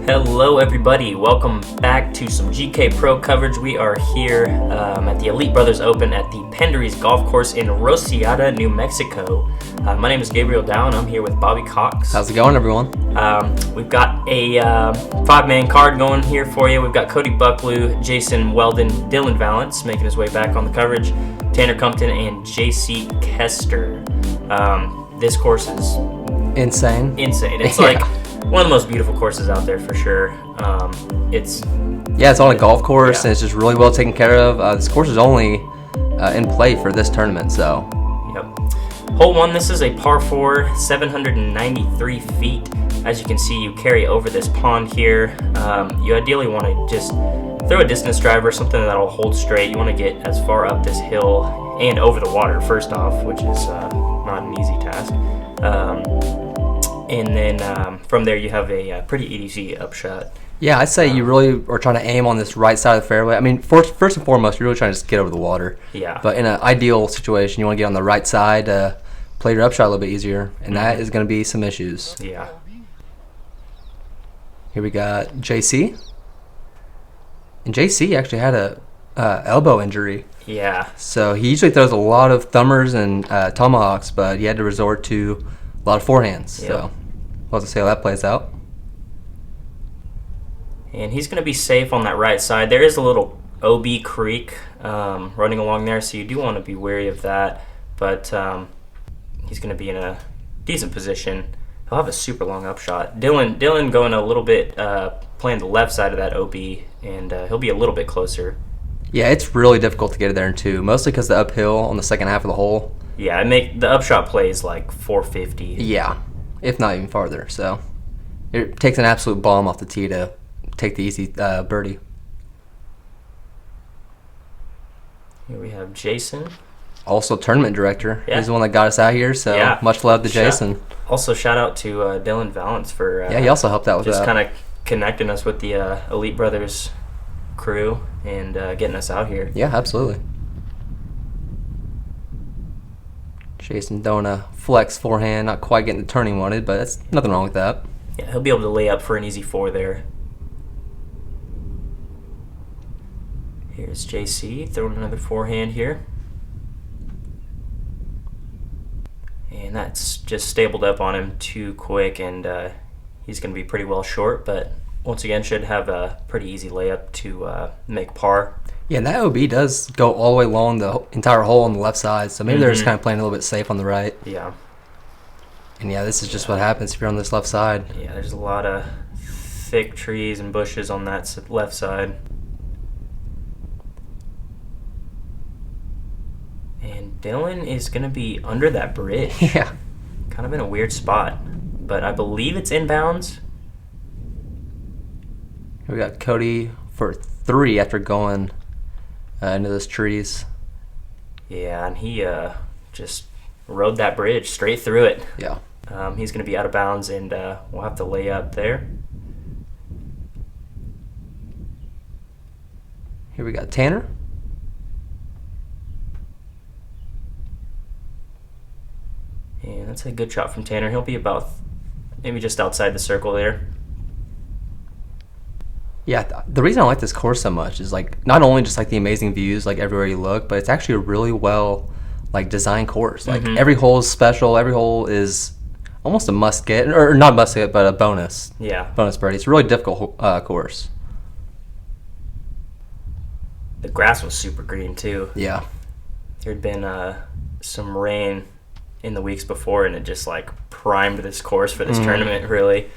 Hello everybody, welcome back to some GK Pro coverage. We are here at the Elite Brothers Open at the Pendaries golf course in Rociada, New Mexico. My name is Gabriel Dow and I'm here with Bobby Cox. How's it going, everyone? We've got a five-man card going here for you. We've got Cody Buckelew, Jason Weldon, Dillon Vallance making his way back on the coverage, Tanner Cumpton, and JC Kester. This course is insane. It's like one of the most beautiful courses out there for sure. It's on a golf course and it's just really well taken care of. This course is only in play for this tournament, so. Yep. Hole 1, this is a par 4, 793 feet. As you can see, you carry over this pond here. You ideally want to just throw a distance driver, something that'll hold straight. You want to get as far up this hill and over the water first off, which is not an easy task. And then from there you have a pretty easy upshot. Yeah, I'd say you really are trying to aim on this right side of the fairway. I mean, first and foremost, you're really trying to just get over the water. Yeah. But in an ideal situation, you want to get on the right side to play your upshot a little bit easier, and that is going to be some issues. Yeah. Here we got JC. And JC actually had a elbow injury. Yeah. So he usually throws a lot of thumbers and tomahawks, but he had to resort to a lot of forehands. Yep. So we'll have to see how that plays out. And he's going to be safe on that right side. There is a little OB creek running along there, so you do want to be wary of that. But he's going to be in a decent position. He'll have a super long upshot. Dillon going a little bit, playing the left side of that OB, and he'll be a little bit closer. Yeah, it's really difficult to get it there in two, mostly because the uphill on the second half of the hole. Yeah, the upshot plays like 450. Yeah, if not even farther. So it takes an absolute bomb off the tee to take the easy birdie. Here we have Jason. Also tournament director. Yeah. He's the one that got us out here, so yeah. Much love to Jason. Also shout out to Dillon Vallance for he also helped out with just that. kind of connecting us with the Elite Brothers crew and getting us out here. Yeah, absolutely. Jason doing a flex forehand, not quite getting the turn he wanted, but that's nothing wrong with that. Yeah, he'll be able to lay up for an easy 4 there. Here's JC throwing another forehand here. And that's just stabled up on him too quick, and he's going to be pretty well short, but once again should have a pretty easy layup to make par. Yeah, and that OB does go all the way along the entire hole on the left side, so maybe they're just kind of playing a little bit safe on the right. Yeah. And yeah, this is just what happens if you're on this left side. Yeah, there's a lot of thick trees and bushes on that left side. And Dillon is going to be under that bridge. Yeah. Kind of in a weird spot, but I believe it's inbounds. We got Cody for 3 after going into those trees. Yeah, and he just rode that bridge straight through it. Yeah. He's going to be out of bounds, and we'll have to lay up there. Here we got Tanner. And that's a good shot from Tanner. He'll be about maybe just outside the circle there. Yeah, the reason I like this course so much is like not only just like the amazing views like everywhere you look, but it's actually a really well like designed course. Like every hole is special. Every hole is almost a must get, or not must get, but a bonus. Yeah. Bonus birdie. It's a really difficult course. The grass was super green too. Yeah. There had been some rain in the weeks before, and it just like primed this course for this tournament. Really,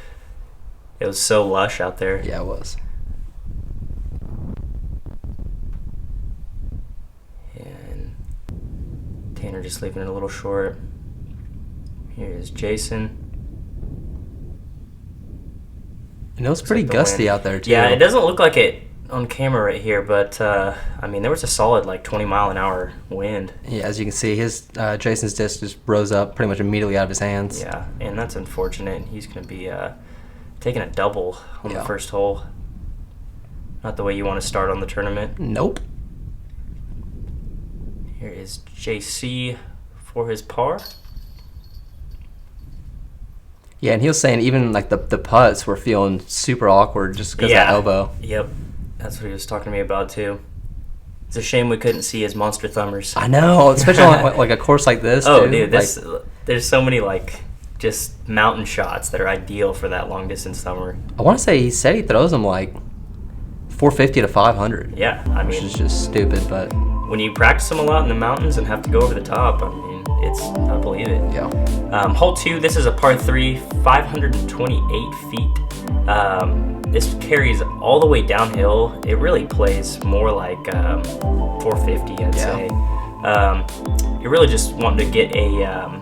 it was so lush out there. Yeah, it was. And Tanner just leaving it a little short. Here's Jason. And it was pretty gusty out there too. Yeah, it doesn't look like it on camera right here, but I mean there was a solid like 20-mile-an-hour wind. Yeah, as you can see, his Jason's disc just rose up pretty much immediately out of his hands. Yeah, and that's unfortunate. He's going to be taking a double on the first hole. Not the way you want to start on the tournament. Nope. Here is JC for his par. Yeah, and he was saying even like the putts were feeling super awkward just because of that elbow. Yep. That's what he was talking to me about too. It's a shame we couldn't see his monster thumbers. I know, especially on like a course like this. Oh, too. dude, there's so many like just mountain shots that are ideal for that long distance thumber. I want to say he said he throws them like 450 to 500. Yeah, I mean, which is just stupid, but when you practice them a lot in the mountains and have to go over the top, I mean, I believe it. yeah. Hole 2, this is a par 3, 528 feet. This carries all the way downhill. It really plays more like 450, I'd say. You're really just wanting to get a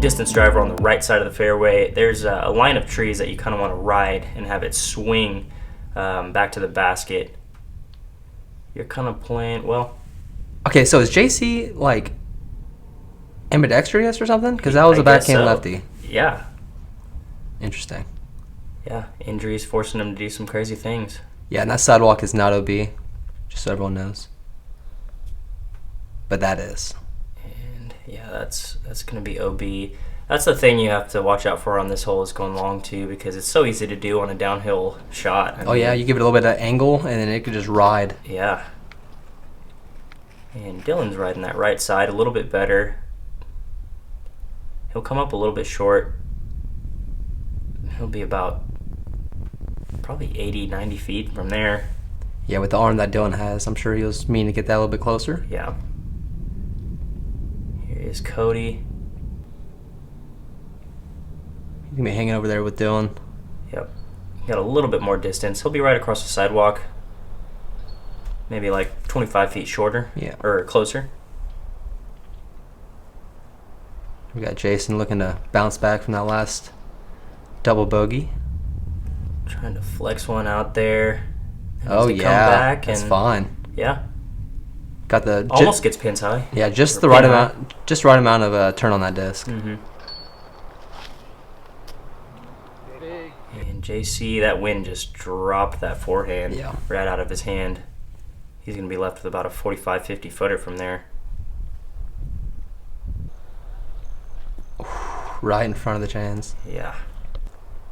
distance driver on the right side of the fairway. There's a line of trees that you kind of want to ride and have it swing back to the basket. You're kind of playing, well... Okay, so is JC like ambidextrous or something? Because that was a backhand lefty. Yeah. Interesting. Yeah, injuries forcing him to do some crazy things. Yeah, and that sidewalk is not OB, just so everyone knows. But that is. And yeah, that's going to be OB. That's the thing you have to watch out for on this hole is going long too, because it's so easy to do on a downhill shot. I mean, yeah, you give it a little bit of angle and then it could just ride. Yeah. And Dillon's riding that right side a little bit better. He'll come up a little bit short. He'll be about probably 80, 90 feet from there. Yeah, with the arm that Dillon has, I'm sure he was meaning to get that a little bit closer. Yeah. Here is Cody. He's going to be hanging over there with Dillon. Yep. Got a little bit more distance. He'll be right across the sidewalk. Maybe like 25 feet shorter. Yeah. Or closer. We got Jason looking to bounce back from that last double bogey. Trying to flex one out there. Oh Come yeah, back that's and, fine. Yeah. Got the almost gets pins high. Yeah, just Or the right pin amount, high. just right amount of turn on that disc. Mm-hmm. And JC, that wind just dropped that forehand right out of his hand. He's going to be left with about a 45, 50 footer from there. Right in front of the chains. Yeah.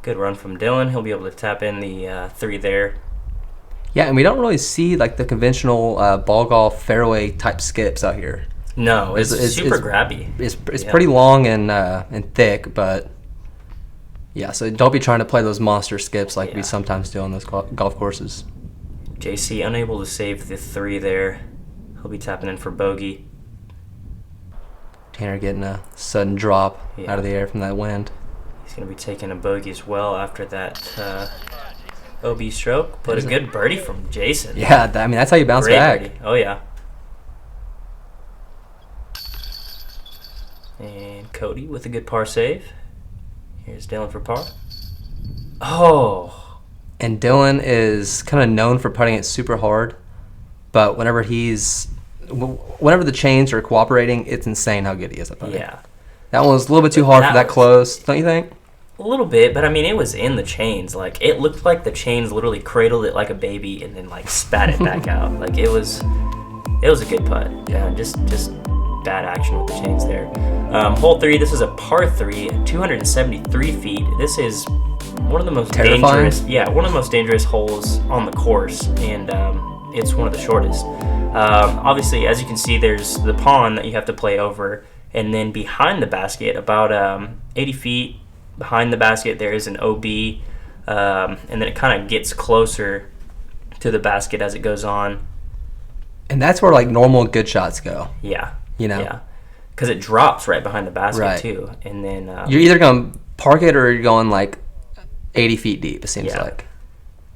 Good run from Dillon. He'll be able to tap in the 3 there. Yeah, and we don't really see like the conventional ball golf fairway type skips out here. No, it's super grabby. It's pretty long and thick, but yeah. So don't be trying to play those monster skips like we sometimes do on those golf courses. JC unable to save the 3 there. He'll be tapping in for bogey. Tanner getting a sudden drop out of the air from that wind. He's going to be taking a bogey as well after that OB stroke. But a good birdie from Jason. Yeah, I mean, that's how you bounce back. Birdie. Oh, yeah. And Cody with a good par save. Here's Dillon for par. Oh. And Dillon is kind of known for putting it super hard, but whenever the chains are cooperating, it's insane how good he is at putting. Yeah. That one was a little bit too hard for that close, don't you think? A little bit, but I mean, it was in the chains. Like, it looked like the chains literally cradled it like a baby and then, like, spat it back out. Like, it was a good putt. Yeah, just bad action with the chains there. Hole 3, this is a par 3, 273 feet. This is one of the most dangerous holes on the course, and it's one of the shortest. Obviously, as you can see, there's the pond that you have to play over, and then behind the basket, about 80 feet behind the basket, there is an OB, and then it kind of gets closer to the basket as it goes on. And that's where like normal good shots go. Yeah. You know? Yeah. Because it drops right behind the basket too, and then you're either going to park it or you're going like 80 feet deep. It seems like.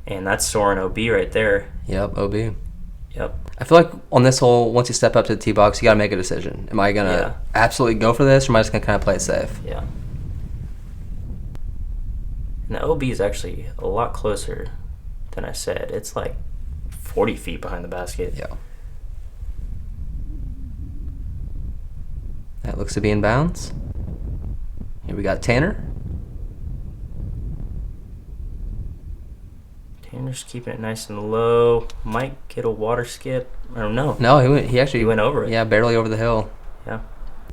And that's soaring OB right there. Yep, OB. Yep. I feel like on this hole, once you step up to the tee box, you got to make a decision. Am I going to absolutely go for this, or am I just going to kind of play it safe? Yeah. And the OB is actually a lot closer than I said. It's like 40 feet behind the basket. Yeah. That looks to be in bounds. Here we got Tanner. Tanner's keeping it nice and low. Might get a water skip. I don't know. No, he actually went over it. Yeah, barely over the hill. Yeah.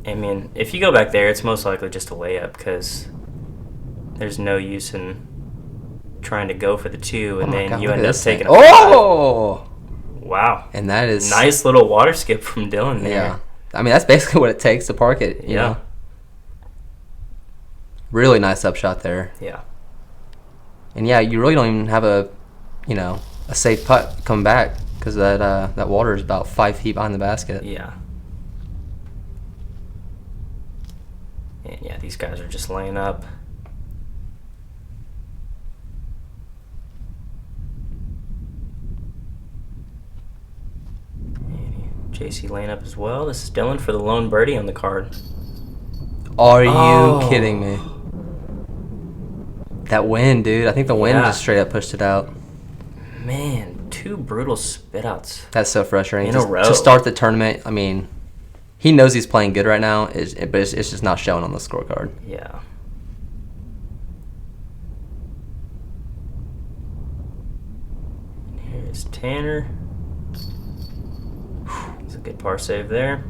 I mean, if you go back there, it's most likely just a layup because there's no use in trying to go for the 2, and then God, you look end at up this thing. taking a Oh! 5. Wow. And that is... Nice little water skip from Dillon there. Yeah. I mean, that's basically what it takes to park it, you know? Really nice upshot there. Yeah. And yeah, you really don't even have a safe putt come back because that water is about 5 feet behind the basket. Yeah. And yeah, these guys are just laying up. JC laying up as well. This is Dillon for the lone birdie on the card. Are you kidding me? That wind, dude. I think the wind just straight up pushed it out. Man, 2 brutal spit outs. That's so frustrating. In a row. To start the tournament, I mean, he knows he's playing good right now, but it's just not showing on the scorecard. Yeah. Here's Tanner. It's a good par save there.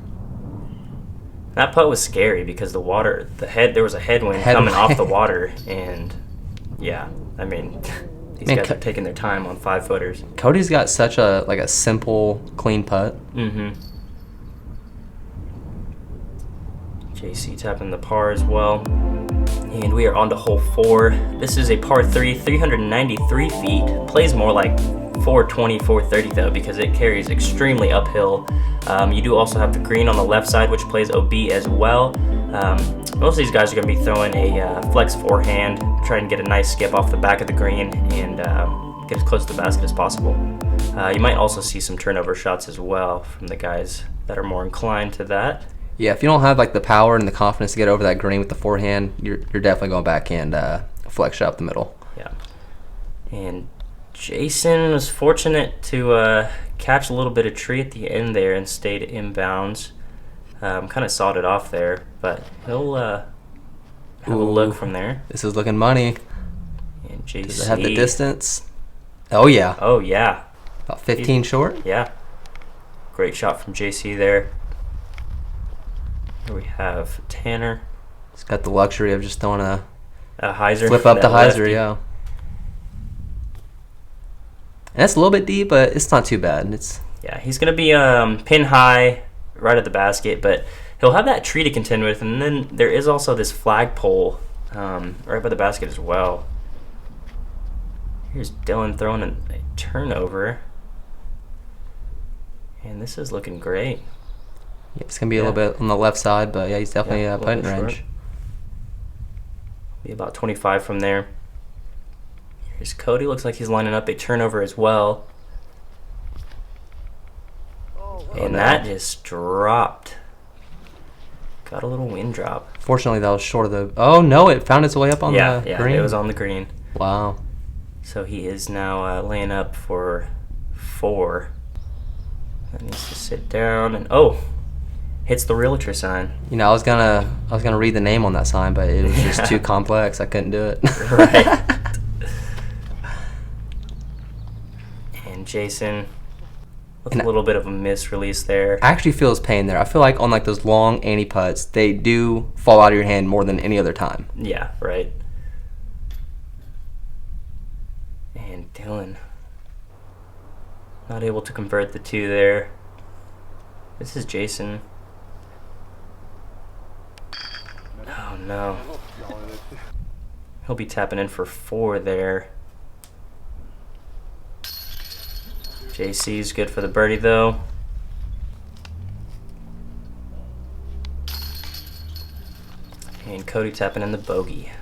That putt was scary because there was a headwind coming off the water, and yeah, I mean, these guys are taking their time on 5-footers. Cody's got such a simple, clean putt. Mm-hmm. JC tapping the par as well. And we are on to hole 4. This is a par 3, 393 feet. Plays more like 420, 430 though, because it carries extremely uphill. You do also have the green on the left side, which plays OB as well. Most of these guys are going to be throwing a flex forehand, trying to get a nice skip off the back of the green and get as close to the basket as possible. You might also see some turnover shots as well from the guys that are more inclined to that. Yeah, if you don't have like the power and the confidence to get over that green with the forehand, you're definitely going back and flex shot up the middle. Yeah. And Jason was fortunate to catch a little bit of tree at the end there and stayed inbounds. Kind of sawed it off there, but he'll have a look from there. This is looking money. And JC. Does it have the distance? Oh, yeah. Oh, yeah. About 15 short? Yeah. Great shot from JC there. Here we have Tanner. He's got the luxury of just throwing a hyzer. Flip up the hyzer, yeah. And that's a little bit deep, but it's not too bad. Yeah, he's going to be pin high right at the basket, but he'll have that tree to contend with, and then there is also this flagpole right by the basket as well. Here's Dillon throwing a turnover, and this is looking great. Yeah, it's going to be a little bit on the left side, but yeah, he's definitely putting range. Be about 25 from there. Here's Cody. Looks like he's lining up a turnover as well. And that just dropped. Got a little wind drop. Fortunately, that was short of the... Oh, no, it found its way up on the green. Yeah, it was on the green. Wow. So he is now laying up for 4. That needs to sit down. And, hits the realtor sign. You know, I was gonna read the name on that sign, but it was just too complex. I couldn't do it. Right. And Jason with a little bit of a miss release there. I actually feel his pain there. I feel like on like those long ante putts, they do fall out of your hand more than any other time. Yeah, right. And Dillon not able to convert the 2 there. This is Jason. Oh no. He'll be tapping in for 4 there. JC's good for the birdie though. And Cody tapping in the bogey.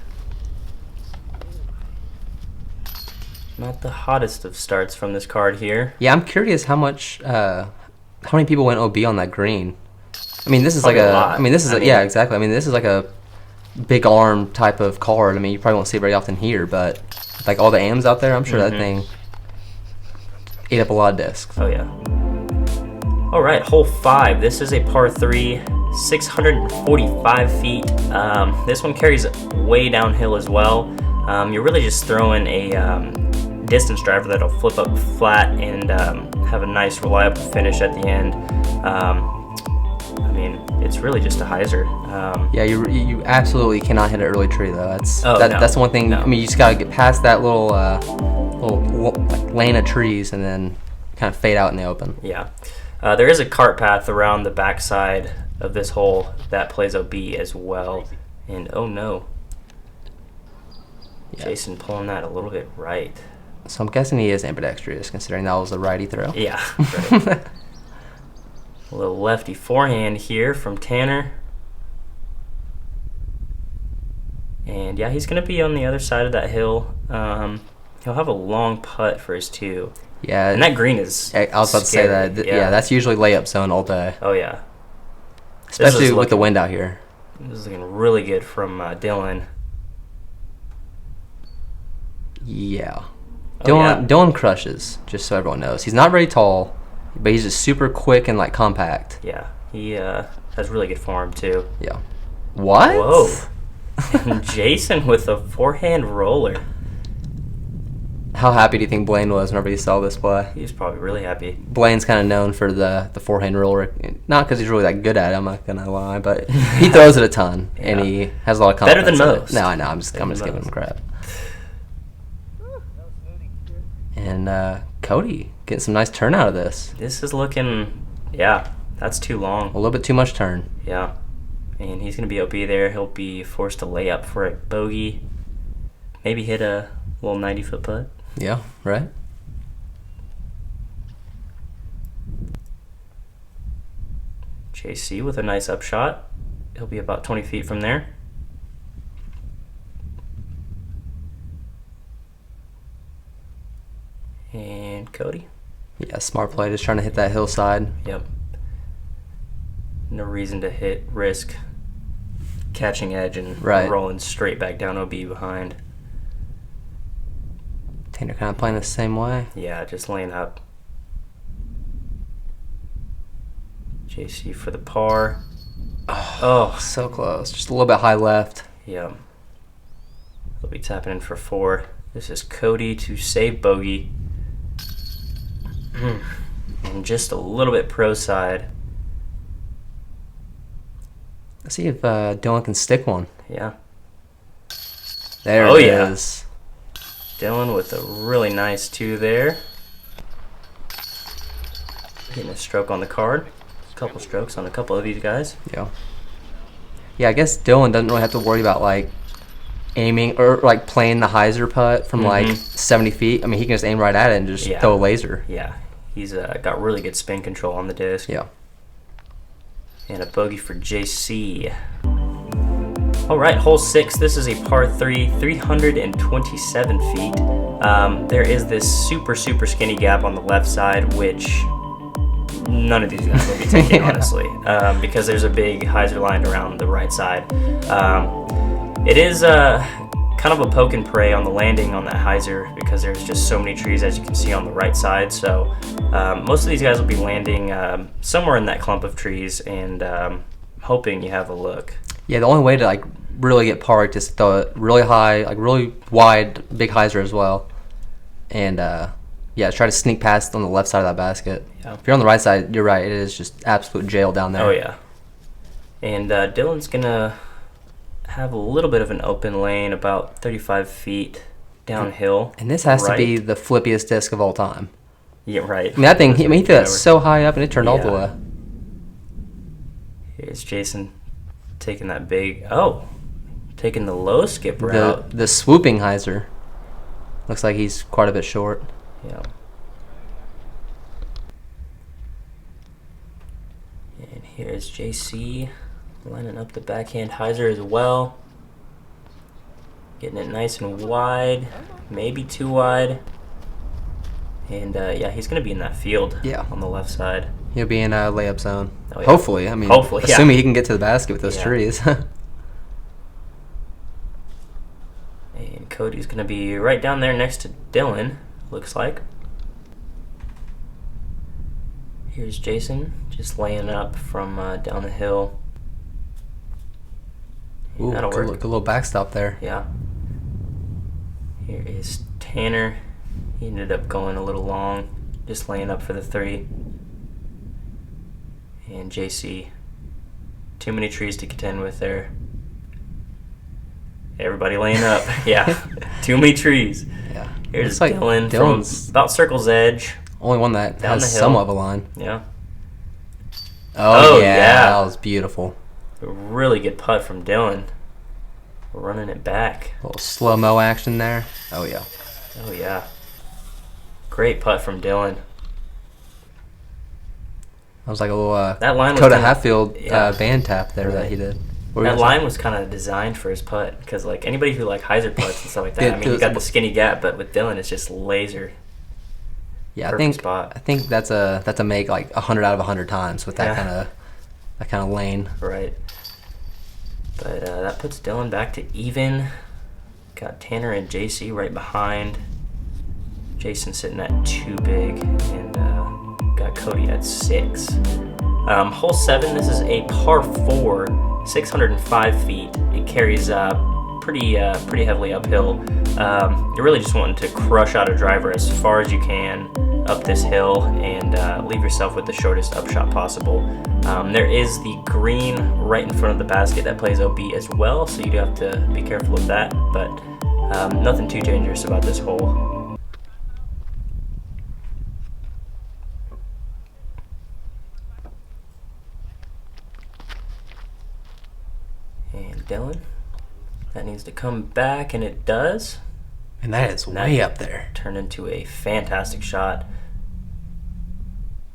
Not the hottest of starts from this card here. Yeah, I'm curious how many people went OB on that green. I mean, this is Probably like a lot. yeah, exactly. I mean, this is like a big arm type of card. I mean, you probably won't see it very often here, but like all the AMs out there, I'm sure that thing ate up a lot of discs. Oh yeah. All right, hole 5. This is a par 3, 645 feet. This one carries way downhill as well. You're really just throwing a distance driver that'll flip up flat and have a nice reliable finish at the end. I mean, it's really just a hyzer. Yeah, you absolutely cannot hit an early tree though. That's no. that's the one thing. No. I mean, you just gotta get past that little like lane of trees and then kind of fade out in the open. Yeah. There is a cart path around the backside of this hole that plays OB as well. And oh no. Yeah. Jason pulling that a little bit right. So I'm guessing he is ambidextrous, considering that was a righty throw. Yeah. Right. A little lefty forehand here from Tanner. And yeah, he's going to be on the other side of that hill. He'll have a long putt for his 2. Yeah. And that green is I was about to say that. Yeah, that's usually layup zone all day. Oh, yeah. Especially with the wind out here. This is looking really good from Dillon. Yeah. Oh, Dillon crushes, just so everyone knows. He's not very tall, but he's just super quick and like compact. Yeah, he has really good form too. Yeah. What? Whoa. And Jason with a forehand roller. How happy do you think Blaine was whenever he saw this play? He was probably really happy. Blaine's kind of known for the forehand roller, not because he's really that good at it, I'm not going to lie, but he throws it a ton, Yeah. and he has a lot of confidence. Better than most. No, I know, I'm just giving him crap. And Cody getting some nice turn out of this. This is looking, yeah, that's too long. A little bit too much turn. Yeah. And he's going to be OB there. He'll be forced to lay up for a bogey. Maybe hit a little 90-foot putt. Yeah, right. JC with a nice upshot. He'll be about 20 feet from there. And Cody. Yeah, smart play, just trying to hit that hillside. Yep. No reason to risk catching edge and rolling straight back down OB behind. Tanner kind of playing the same way. Yeah, just laying up. JC for the par. Oh, so close. Just a little bit high left. Yeah. He'll be tapping in for 4. This is Cody to save bogey. And just a little bit pro side. Let's see if Dillon can stick one. Yeah. There it is. Dillon with a really nice 2 there. Getting a stroke on the card. A couple strokes on a couple of these guys. Yeah. Yeah, I guess Dillon doesn't really have to worry about like aiming or like playing the hyzer putt from like 70 feet. I mean, he can just aim right at it and just throw a laser. Yeah. He's got really good spin control on the disc. Yeah. And a bogey for JC. All right, hole 6. This is a par 3, 327 feet. There is this super skinny gap on the left side, which none of these guys will be taking, honestly, because there's a big hyzer line around the right side. It is kind of a poke and pray on the landing on that hyzer because there's just so many trees, as you can see on the right side. So most of these guys will be landing somewhere in that clump of trees and hoping you have a look. Yeah, the only way to like really get parked is to throw it really high, like really wide, big hyzer as well, and try to sneak past on the left side of that basket. Yeah. If you're on the right side, you're right. It is just absolute jail down there. Oh yeah. And Dillon's gonna have a little bit of an open lane, about 35 feet downhill. And this has to be the flippiest disc of all time. Yeah, right. I mean, that thing, he threw that so high up and it turned all the way. Here's Jason taking that taking the low skip route. The swooping hyzer. Looks like he's quite a bit short. Yeah. And here's JC lining up the backhand hyzer as well. Getting it nice and wide, maybe too wide. And he's going to be in that field on the left side. He'll be in a layup zone. Oh, yeah. Hopefully. I mean, assuming he can get to the basket with those trees. And Cody's going to be right down there next to Dillon, looks like. Here's Jason just laying up from down the hill. Ooh, that'll work. Good little backstop there. Yeah. Here is Tanner. He ended up going a little long, just laying up for the 3. And JC Too many trees to contend with there. Everybody laying up. Yeah, too many trees. Yeah. Here's Looks like Dillon Dillon's from about circle's edge. only one that Down the has hill. somewhat of a line. Yeah. Oh, Oh, yeah. yeah. That was beautiful. A really good putt from Dillon. Running it back. A little slow-mo action there. Oh, yeah. Oh, yeah. Great putt from Dillon. That was like a little That line was Coda kinda- Hatfield yeah. band tap there that Right. he did. What were you That gonna say? line was kind of designed for his putt because, like, anybody who like hyzer putts and stuff like that. Yeah, I mean, you got the skinny gap, but with Dillon, it's just laser. Yeah, Perfect spot. I think that's a make like 100 out of 100 times with that Yeah. kind of lane. Right. But that puts Dillon back to even. Got Tanner and JC right behind. Jason sitting at 2 big, and got Cody at 6. Hole 7. This is a par 4, 605 feet. It carries pretty heavily uphill. You're really just wanting to crush out a driver as far as you can up this hill and leave yourself with the shortest upshot possible. There is the green right in front of the basket that plays OB as well, so you do have to be careful of that, but nothing too dangerous about this hole. And Dillon, that needs to come back, and it does. And that is way up there. Turn into a fantastic shot.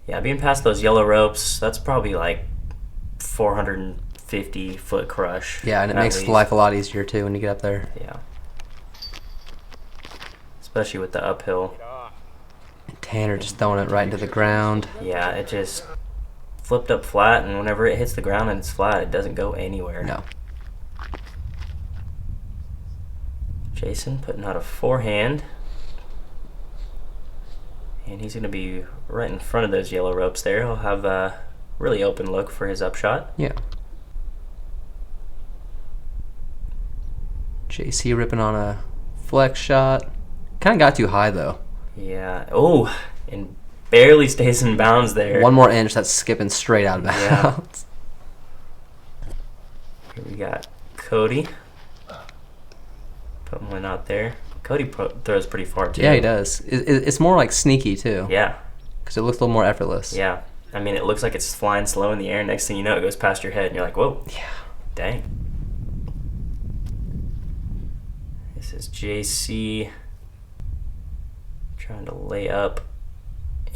Yeah, being past those yellow ropes, that's probably like 450-foot crush. Yeah, and it at makes least. life a lot easier too when you get up there. Yeah. Especially with the uphill. And Tanner just throwing it right into the ground. Yeah, it just flipped up flat, and whenever it hits the ground and it's flat, it doesn't go anywhere. No. Jason putting out a forehand. And he's going to be right in front of those yellow ropes there. He'll have a really open look for his upshot. Yeah. JC ripping on a flex shot. Kind of got too high though. Yeah. Oh, and barely stays in bounds there. One more inch, that's skipping straight out of Yeah. bounds. Here we got Cody. Putting one out there. Cody throws pretty far too. Yeah, he does. It's more like sneaky too. Yeah. Because it looks a little more effortless. Yeah. I mean, it looks like it's flying slow in the air. Next thing you know, it goes past your head, and you're like, whoa. Yeah. Dang. This is JC trying to lay up.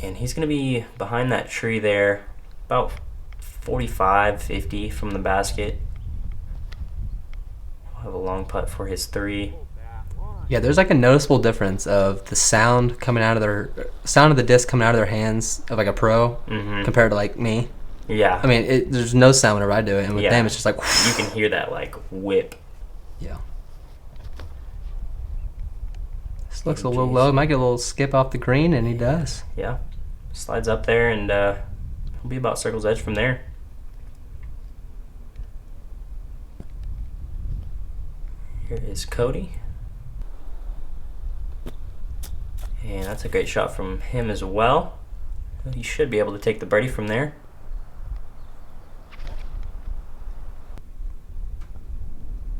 And he's going to be behind that tree there, about 45, 50 from the basket. He'll have a long putt for his 3. Yeah, there's like a noticeable difference of the sound coming out of sound of the disc coming out of their hands of like a pro compared to like me. Yeah. I mean, there's no sound whenever I do it, and with them, it's just like. You can hear that like whip. Yeah. This looks a little low. Might get a little skip off the green, and he does. Yeah. Slides up there, and he'll be about circle's edge from there. Here is Cody. And that's a great shot from him as well. He should be able to take the birdie from there.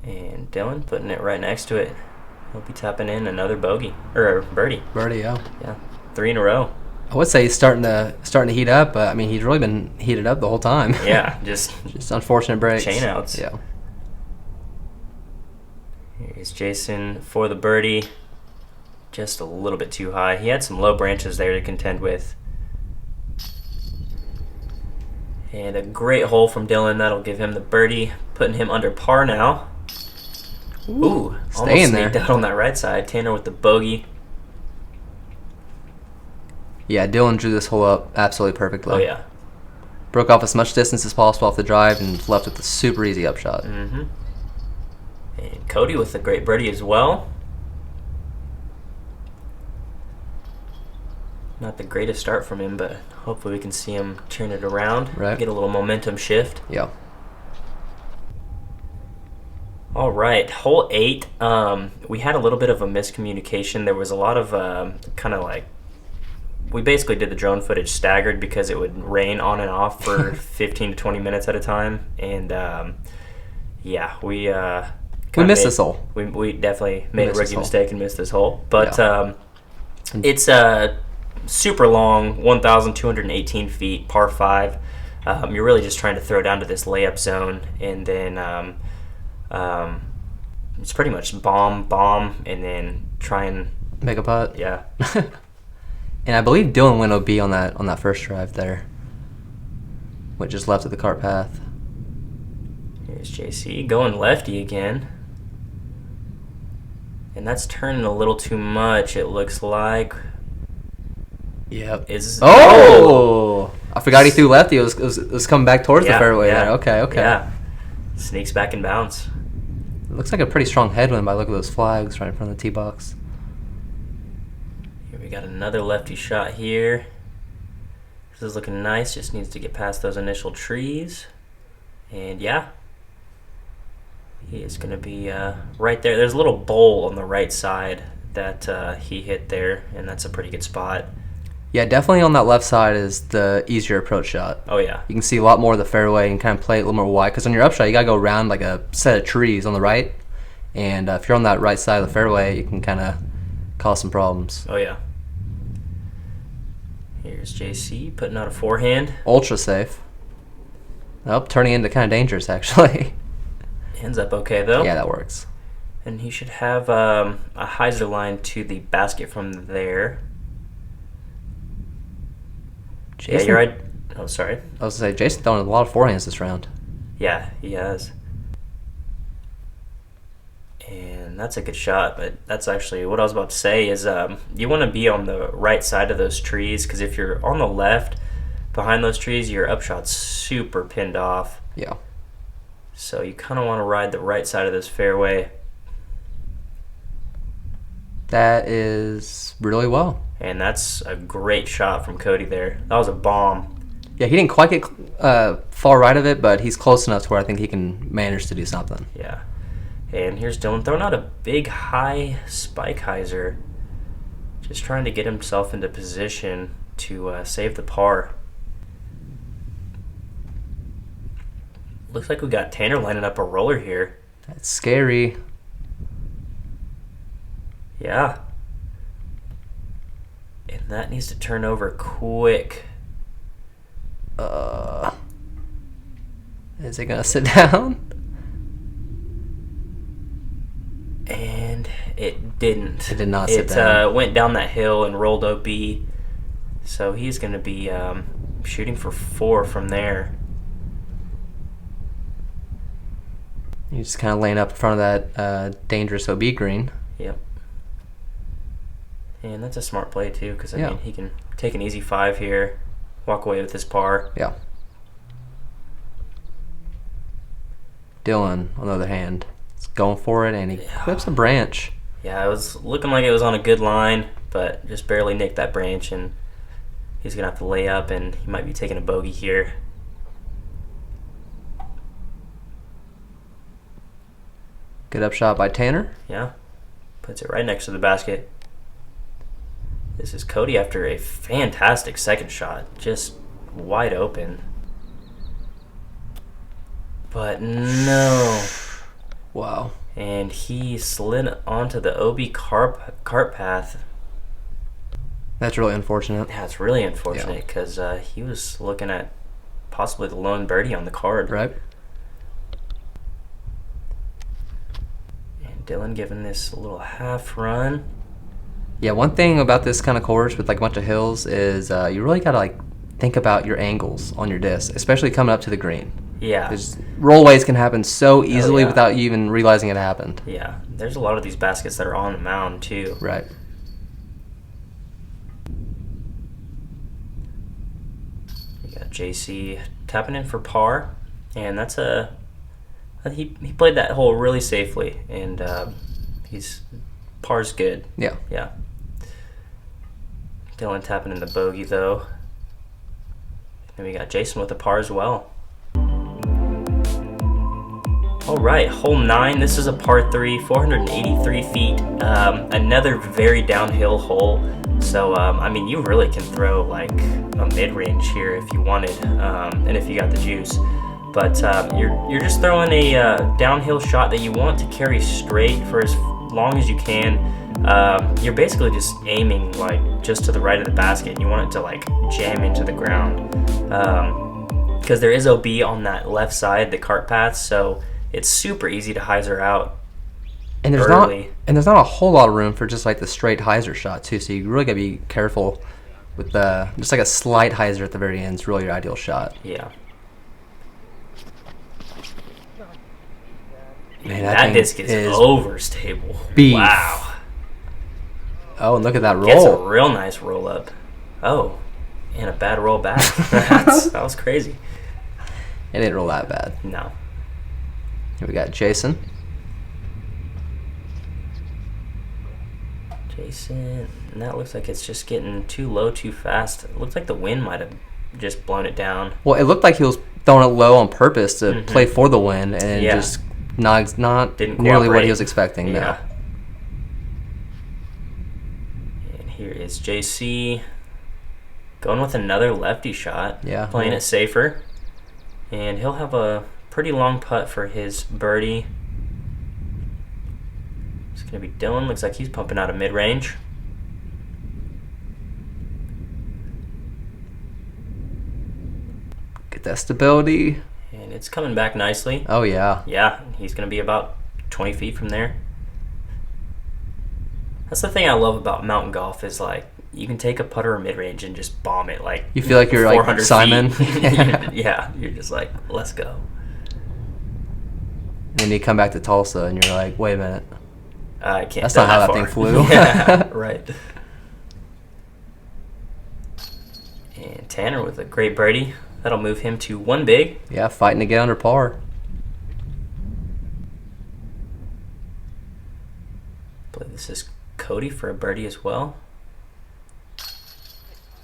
And Dillon putting it right next to it. He'll be tapping in another bogey or birdie. Birdie, yeah. Yeah, 3 in a row. I would say he's starting to heat up, but I mean he's really been heated up the whole time. Yeah, just unfortunate breaks. chain outs. Yeah. Here's Jason for the birdie. Just a little bit too high. He had some low branches there to contend with. And a great hole from Dillon. That'll give him the birdie, putting him under par now. Ooh, staying almost there. sneaked out on that right side. Tanner with the bogey. Yeah, Dillon drew this hole up absolutely perfectly. Oh, yeah. Broke off as much distance as possible off the drive and left with a super easy upshot. Mm-hmm. And Cody with a great birdie as well. Not the greatest start from him, but hopefully we can see him turn it around. Right. Get a little momentum shift. Yeah. All right, hole 8. We had a little bit of a miscommunication. There was a lot of kind of like we basically did the drone footage staggered because it would rain on and off for 15 to 20 minutes at a time, and yeah, we missed this hole. We definitely made a rookie mistake and missed this hole, but it's super long, 1,218 feet, par 5. You're really just trying to throw down to this layup zone, and then it's pretty much bomb, and then try and make a putt. Yeah. And I believe Dillon went OB on that first drive there. Went just left of the cart path. Here's JC going lefty again. And that's turning a little too much, it looks like. Yep. Oh! I forgot he threw lefty. It was coming back towards the fairway there. Okay. Yeah. Sneaks back in bounds. It looks like a pretty strong headwind by look at those flags right in front of the tee box. Here we got another lefty shot here. This is looking nice. Just needs to get past those initial trees. And yeah. He is going to be right there. There's a little bowl on the right side that he hit there, and that's a pretty good spot. Yeah, definitely on that left side is the easier approach shot. Oh, yeah. You can see a lot more of the fairway and kind of play it a little more wide, because on your upshot, you got to go around like a set of trees on the right, and if you're on that right side of the fairway, you can kind of cause some problems. Oh, yeah. Here's JC putting out a forehand. Ultra safe. Oh, turning into kind of dangerous, actually. Ends up okay, though. Yeah, that works. And he should have a hyzer line to the basket from there. Jason, yeah, you're right. Oh, sorry. I was going to say, Jason's throwing a lot of forehands this round. Yeah, he has. And that's a good shot, but that's actually what I was about to say is you want to be on the right side of those trees, because if you're on the left behind those trees, your upshot's super pinned off. Yeah. So you kind of want to ride the right side of this fairway. That is really well. And that's a great shot from Cody there. That was a bomb. Yeah, he didn't quite get far right of it, but he's close enough to where I think he can manage to do something. Yeah. And here's Dillon throwing out a big high spike hyzer. Just trying to get himself into position to save the par. Looks like we got Tanner lining up a roller here. That's scary. Yeah. And that needs to turn over quick. Is it going to sit down? And it didn't. It did not sit down. It went down that hill and rolled OB. So he's going to be shooting for 4 from there. He's just kind of laying up in front of that dangerous OB green. Yep. And that's a smart play, too, because, I Yeah. mean, he can take an easy 5 here, walk away with his par. Yeah. Dillon, on the other hand, is going for it, and he clips a branch. Yeah, it was looking like it was on a good line, but just barely nicked that branch, and he's going to have to lay up, and he might be taking a bogey here. Good upshot by Tanner. Yeah. Puts it right next to the basket. This is Cody after a fantastic second shot. Just wide open. But no. Wow. And he slid onto the OB cart path. That's really unfortunate. Yeah, it's really unfortunate because he was looking at possibly the lone birdie on the card. Right. And Dillon giving this a little half run. Yeah, one thing about this kind of course with like a bunch of hills is you really got to like think about your angles on your disc, especially coming up to the green. Yeah. Because rollways can happen so easily without you even realizing it happened. Yeah, there's a lot of these baskets that are on the mound too. Right. You got JC tapping in for par, and that's he played that hole really safely, and par's good. Yeah. Yeah. Dillon tapping in the bogey though. And we got Jason with the par as well. All right, hole 9. This is a par 3, 483 feet. Another very downhill hole. So, I mean, you really can throw like a mid-range here if you wanted, and if you got the juice. But you're just throwing a downhill shot that you want to carry straight for as long as you can. You're basically just aiming like just to the right of the basket, and you want it to like jam into the ground. Because there is OB on that left side, the cart path, so it's super easy to hyzer out. And there's early. not a whole lot of room for just like the straight hyzer shot too. So you really gotta be careful with just like a slight hyzer at the very end is really your ideal shot. Yeah. Man, that disc is overstable. Beef. Wow. Oh, and look at that roll. Gets a real nice roll up. Oh, and a bad roll back. That was crazy. It didn't roll that bad. No. Here we got Jason. And that looks like it's just getting too low too fast. It looks like the wind might have just blown it down. Well, it looked like he was throwing it low on purpose to play for the win, and just not Didn't nearly what cooperate. he was expecting. Yeah. No. And here is JC going with another lefty shot. Yeah. Playing it safer. And he'll have a pretty long putt for his birdie. It's going to be Dillon. Looks like he's pumping out a mid-range. Get that stability. And it's coming back nicely. Oh, yeah. Yeah, he's going to be about 20 feet from there. That's the thing I love about mountain golf is, like, you can take a putter or mid-range and just bomb it. Like, You feel like you're like 400 Simon. feet. Yeah, you're just like, let's go. And then you come back to Tulsa, and you're like, wait a minute. I can't. That's not how that far. thing flew. Yeah, right. And Tanner with a great birdie. That'll move him to one big. Yeah, fighting to get under par. I believe this is Cody for a birdie as well.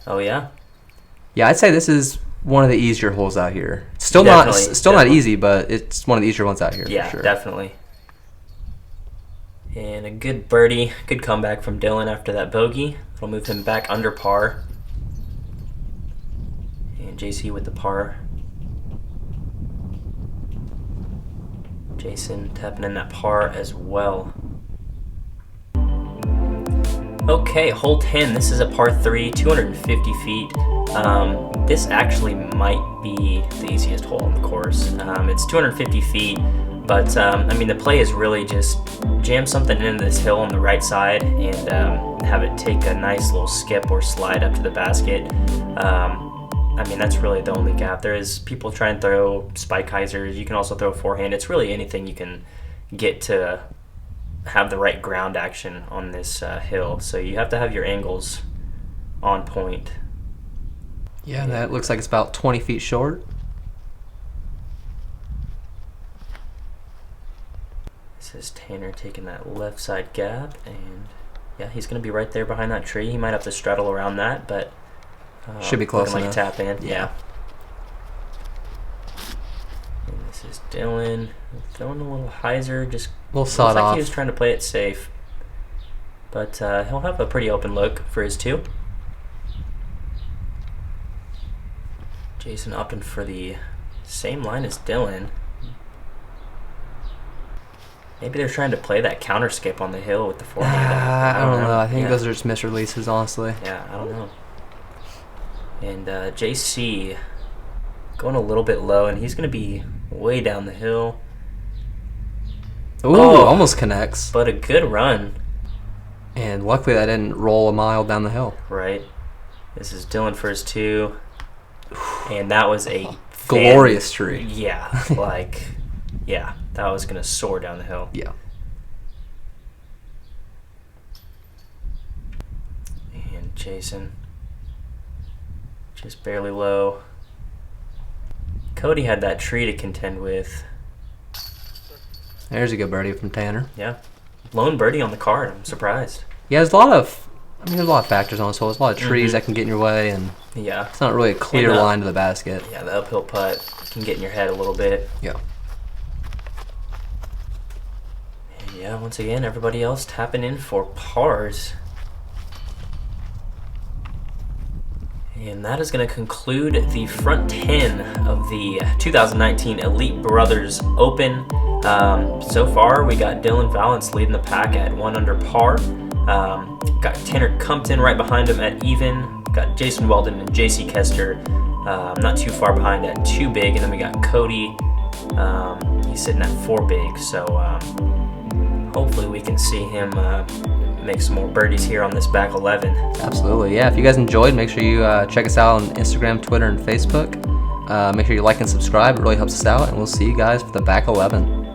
Oh yeah. Yeah, I'd say this is one of the easier holes out here. Still Definitely. not easy, but it's one of the easier ones out here. Yeah, for sure. definitely. And a good birdie, good comeback from Dillon after that bogey. It'll move him back under par. And JC with the par. Jason tapping in that par as well. Okay, hole 10. This is a par 3, 250 feet. This actually might be the easiest hole on the course. It's 250 feet, but I mean, the play is really just jam something into this hill on the right side and have it take a nice little skip or slide up to the basket. I mean, that's really the only gap. There is people try and throw spike hyzers. You can also throw forehand. It's really anything you can get to have the right ground action on this hill. So you have to have your angles on point. Yeah, that looks like it's about 20 feet short. This is Tanner taking that left side gap, and yeah, he's going to be right there behind that tree. He might have to straddle around that, but should be close looking enough. like a tap in. Yeah. And this is Dillon throwing a little hyzer, just A little looks sawed like off. he was trying to play it safe, but he'll have a pretty open look for his two. Jason opting for the same line as Dillon. Maybe they're trying to play that counter skip on the hill with the forehand. I don't know. I think Yeah. those are just misreleases, honestly. Yeah, I don't know. And JC going a little bit low, and he's going to be way down the hill. Ooh, Oh. almost connects. But a good run, And luckily that didn't roll a mile down the hill. right? This is Dillon for his two. And that was a Glorious tree. Yeah, yeah, that was going to soar down the hill. Yeah. And Jason just barely low. Cody had that tree to contend with. There's a good birdie from Tanner. Yeah. Lone birdie on the card. I'm surprised. Yeah, there's a lot of factors on this hole. There's a lot of trees that can get in your way, and Yeah. it's not really a clear And, line to the basket. Yeah, the uphill putt can get in your head a little bit. Yeah. And yeah, once again, everybody else tapping in for pars. And that is going to conclude the front 10 of the 2019 Elite Brothers Open. So far, we got Dillon Vallance leading the pack at 1 under par. Got Tanner Cumpton right behind him at even. Got Jason Weldon and JC Kester not too far behind at 2 big. And then we got Cody. He's sitting at 4 big. So hopefully we can see him make some more birdies here on this back 11. Absolutely, yeah. If you guys enjoyed, make sure you check us out on Instagram, Twitter, and Facebook. Make sure you like and subscribe. It really helps us out, and we'll see you guys for the back 11.